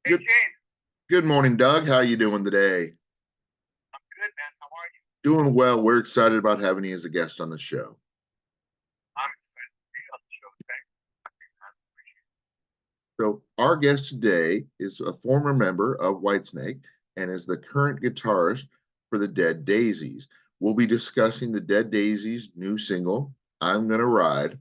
Hey Good James, good morning, Doug. How you doing today? I'm good, man. How are you? Doing well. We're excited about having you as a guest on the show. I'm excited to be on the show today. I appreciate it. So, our guest today is a former member of Whitesnake and is the current guitarist for the Dead Daisies. We'll be discussing the Dead Daisies' new single, I'm Gonna Ride,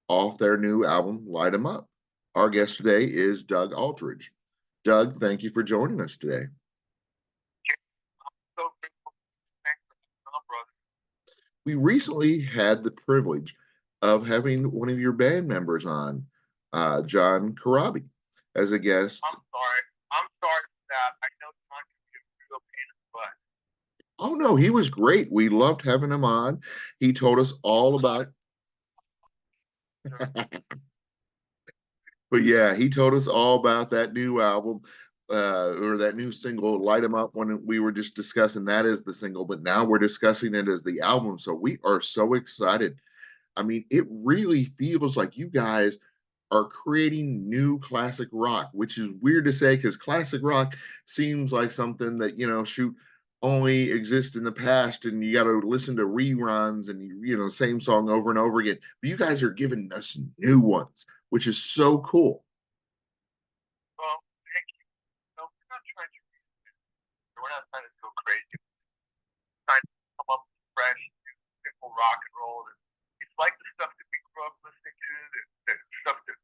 off their new album, Light 'em Up. Our guest today is Doug Aldrich. Doug, thank you for joining us today. James, I'm so grateful. Thanks for coming on, brother. We recently had the privilege of having one of your band members on, John Corabi, as a guest. I'm sorry. I'm sorry for that. I know John can be a real pain in the butt. Oh no, he was great. We loved having him on. He told us all about, So, but yeah, he told us all about that new album, or that new single, Light 'em Up, when we were just discussing that as the single, but now we're discussing it as the album. So we are so excited. I mean, it really feels like you guys are creating new classic rock, which is weird to say because classic rock seems like something that, shoot, only exists in the past and you got to listen to reruns and, same song over and over again. But you guys are giving us new ones, which is so cool. well, thank you. No, we're not trying to. We're not trying to go crazy. We're trying to come up with fresh, simple rock and roll. It's like the stuff that we grew up listening to, the stuff that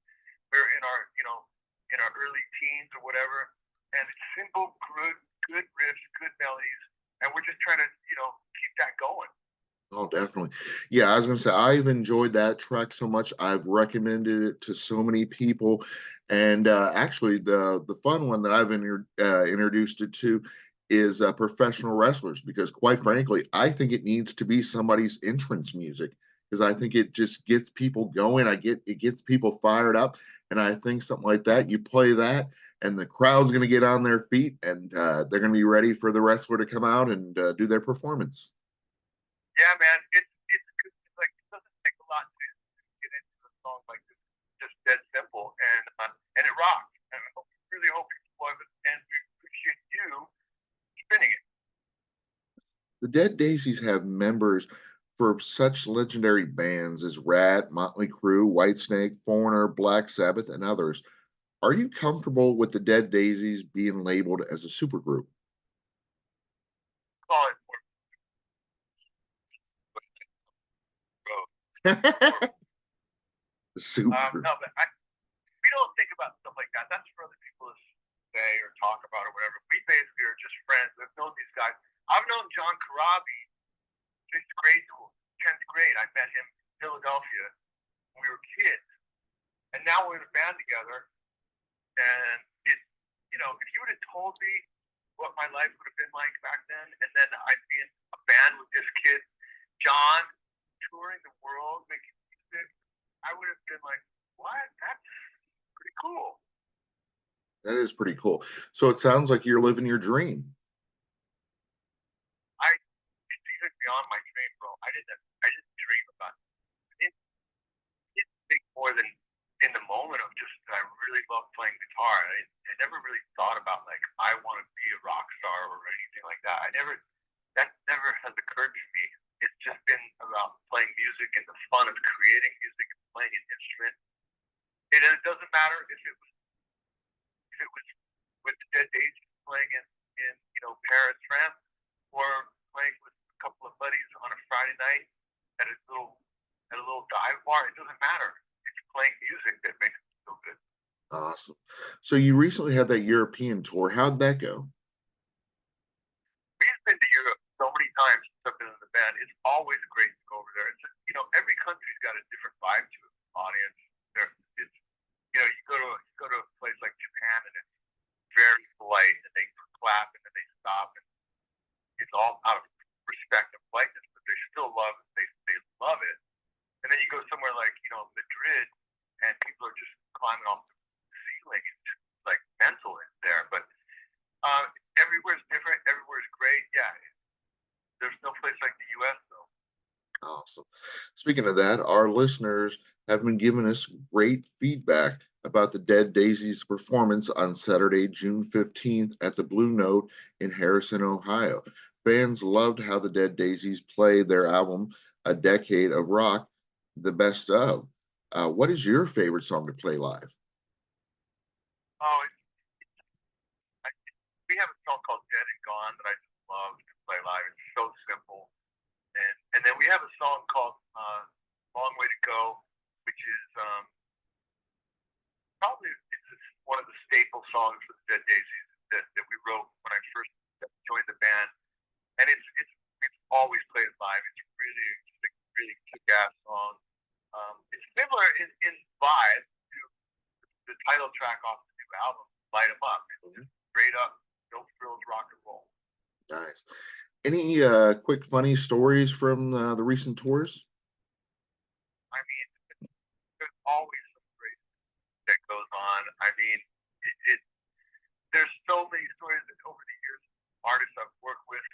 we're in our, in our early teens or whatever. And it's simple, good riffs, good melodies, and we're just trying to, keep that going. Oh, definitely. Yeah, I was going to say, I've enjoyed that track so much. I've recommended it to so many people. And actually, the fun one that I've introduced it to is professional wrestlers, because quite frankly, I think it needs to be somebody's entrance music because I think it just gets people going. It gets people fired up. And I think something like that, you play that, and the crowd's going to get on their feet and they're going to be ready for the wrestler to come out and do their performance. Yeah, man, it's good. It's like it doesn't take a lot to get into a song like this. It's just dead simple, and it rocks. And really hope people love it, and we appreciate you spinning it. The Dead Daisies have members for such legendary bands as Ratt, Motley Crue, Whitesnake, Foreigner, Black Sabbath, and others. Are you comfortable with the Dead Daisies being labeled as a supergroup? Call it more road. More, Super. no, but we don't think about stuff like that. That's for other people to say or talk about or whatever. We basically are just friends. We've known these guys. I've known John Corabi since grade school, 10th grade. I met him in Philadelphia when we were kids, and now we're in a band together. And it, if you would have told me what my life would have been like back then, and then I'd be in a band with this kid, John, touring the world, making music, I would have been like, what? That's pretty cool. That is pretty cool. So it sounds like you're living your dream. It's even beyond my dream, bro. I didn't dream about it. I didn't think more than in the moment of just that I really love playing guitar. I never really thought about like I want to be a rock star or anything like that. That never has occurred to me. It's just been about playing music and the fun of creating music and playing an instrument. It doesn't matter if it was with the Dead Daisies playing in Paris, France, or playing with a couple of buddies on a Friday night at a little dive bar. It doesn't matter. It's playing music that makes it feel good. Awesome. So you recently had that European tour. How'd that go? We've been to Europe so many times since I've been in the band. It's always great to go over there. It's just, every country's got a different vibe to it. Audience. There, it's you go to a place like Japan and it's very polite and they clap and then they stop and it's all out of respect and politeness, but they still they love it. And then you go somewhere like Madrid and people are just climbing off the ceiling. It's just like mental in there, but uh, everywhere's different. Everywhere's great. Yeah, there's no place like the U.S. though. Awesome. Speaking of that, our listeners have been giving us great feedback about the Dead Daisies performance on Saturday, June 15th at the Blue Note in Harrison, Ohio. Fans loved how the Dead Daisies played their album, A Decade of Rock, the best of. What is your favorite song to play live? Oh, we have a song called Dead and Gone that I just love to play live. It's so simple. And then we have a song called Long Way to Go, which is probably one of the staple songs for the Dead Daisies that we wrote when I first joined the band. And we've always played it live. It's really kick-ass song. It's similar in vibe to the title track off the new album, Light 'Em Up. It's just straight up, no frills rock and roll. Nice. Any quick funny stories from the recent tours? I mean, there's always some great that goes on. I mean, there's so many stories that over the years, artists I've worked with,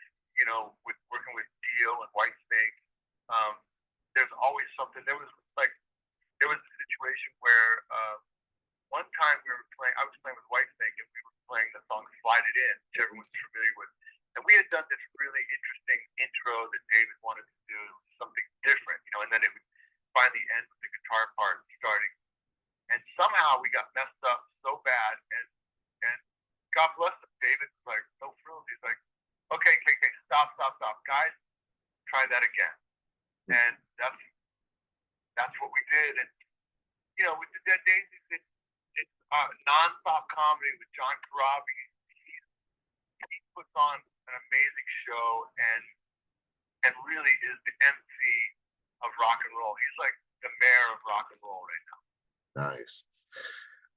with working with Dio and Whitesnake, there's always something. There was a situation where one time I was playing with Whitesnake and we were playing the song Slide It In, which everyone's familiar with. And we had done this really interesting intro that David wanted to do, something different, and then it would finally end with the guitar part starting. And somehow we got messed up so bad, and God bless him, David was like, no frills. He's like, okay, stop, guys, try that again. And that's what we did. And with the Dead Daisies, it's nonstop comedy with John Corabi. He puts on an amazing show and really is the MC of rock and roll. He's like the mayor of rock and roll right now. Nice.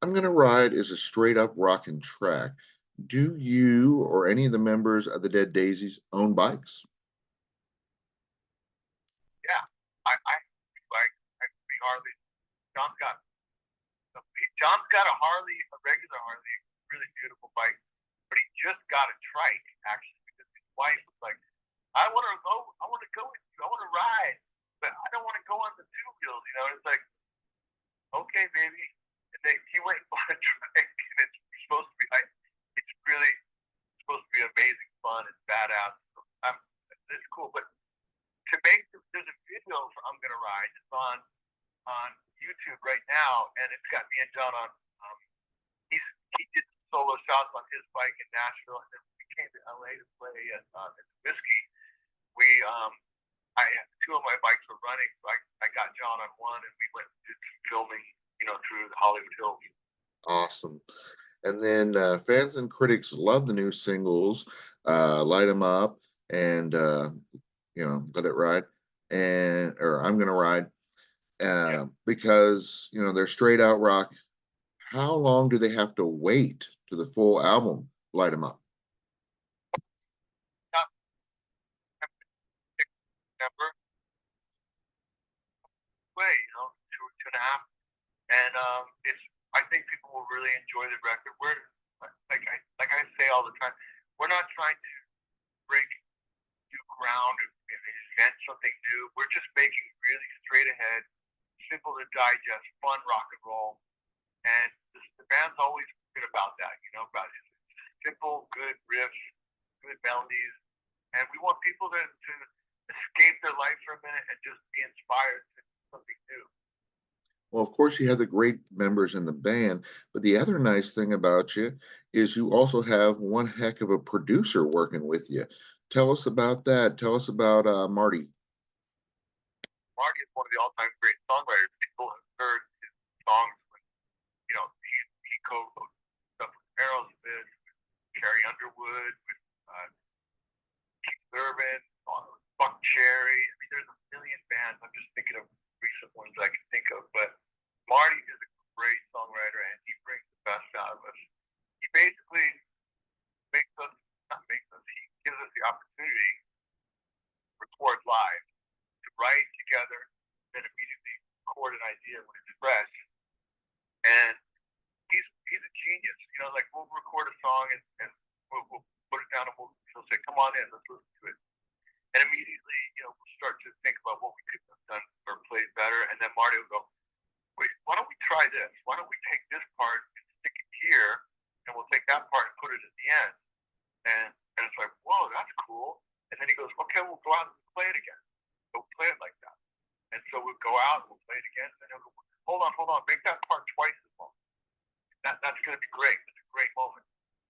I'm Gonna Ride is a straight up rockin' track. Do you or any of the members of the Dead Daisies own bikes? Yeah, I like the Harley. John's got John's got a Harley, a regular Harley, really beautiful bike, but he just got a trike actually because his wife was like, I want to go with you, I want to ride, but I don't want to go on the two wheels. It's like, okay, baby. And he went and bought a trike, and it's supposed to be like, it's really supposed to be amazing fun and badass. So, it's cool, but there's a video for I'm Gonna Ride. It's on YouTube right now, and it's got me and John on. He did solo shots on his bike in Nashville, and then we came to LA to play at Whiskey. Two of my bikes were running, so I got John on one, and we went and did some filming, through the Hollywood Hills. Awesome. And then fans and critics love the new singles, Light 'Em Up and Let It Ride, or I'm Gonna Ride, because they're straight out rock. How long do they have to wait to the full album, Light 'Em Up? Not September, way, two and a half, and I think people will really enjoy the record. We're like I say all the time, we're not trying to break new ground and invent something new. We're just making really straight ahead, simple to digest, fun rock and roll. And the band's always been about that, about it. Simple, good riffs, good melodies. And we want people to escape their life for a minute and just be inspired to something new. Well, of course, you have the great members in the band, but the other nice thing about you is you also have one heck of a producer working with you. Tell us about that. Tell us about Marty. Marty is one of the all-time great songwriters. People have heard his songs when, he co-wrote stuff with Aerosmith, with Carrie Underwood, with Keith Urban, Buck Cherry. I mean, there's a million bands. I'm just thinking of recent ones I can think of, but Marty is a great songwriter, and he brings the best out of us. He basically he gives us the opportunity to record live, to write together, then immediately record an idea when it's fresh. And he's a genius. Like we'll record a song and we'll put it down and he'll say, come on in, let's listen to it. And immediately, we'll start to think about what we could have done or played better. And then Marty will go, wait, why don't we try this? Why don't we take this part and stick it here, and we'll take that part and put it at the end. And it's like, whoa, that's cool. And then he goes, okay, we'll go out and play it again. So we'll play it like that. And so we'll go out and we'll play it again. And then he'll go, hold on, make that part twice as long. That's going to be great. It's a great moment.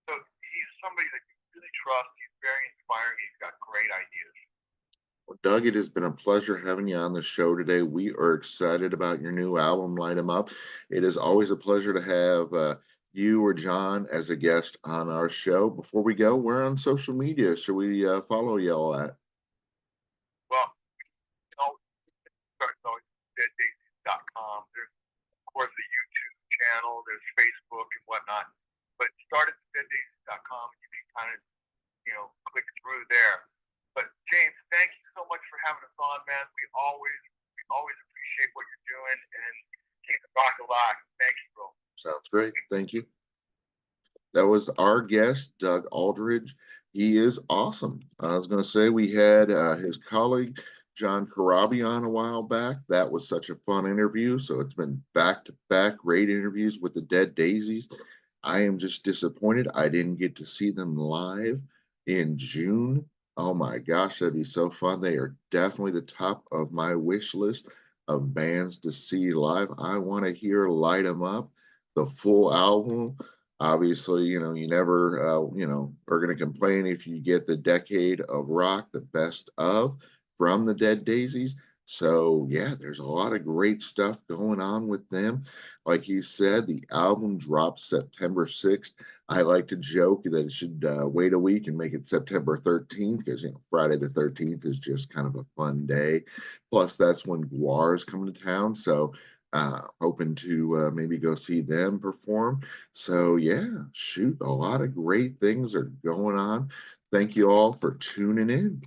So he's somebody that you really trust. He's very inspiring. He's got great ideas. Well, Doug, it has been a pleasure having you on the show today. We are excited about your new album, Light 'Em Up. It is always a pleasure to have you or John as a guest on our show. Before we go, we're on social media. Should we follow you all at? Well, you know, start always deaddaisies.com. There's, of course, the YouTube channel. There's Facebook and whatnot. But start at deaddaisies.com. You can kind of, click through there. But James, thank you so much for having us on, man. We always appreciate what you're doing, and keep the rock alive. Thank you, bro. Sounds great. Thank you. That was our guest, Doug Aldrich. He is awesome. I was going to say we had his colleague, John Corabi, on a while back. That was such a fun interview. So it's been back to back great interviews with the Dead Daisies. I am just disappointed I didn't get to see them live in June. Oh my gosh, that'd be so fun. They are definitely the top of my wish list of bands to see live. I want to hear Light 'Em Up, the full album. Obviously, you never, are going to complain if you get the Decade of Rock, the best of from the Dead Daisies. So, yeah, there's a lot of great stuff going on with them. Like he said, the album drops September 6th. I like to joke that it should wait a week and make it September 13th because, Friday the 13th is just kind of a fun day. Plus, that's when Guar is coming to town. So, hoping to maybe go see them perform. So, yeah, shoot, a lot of great things are going on. Thank you all for tuning in.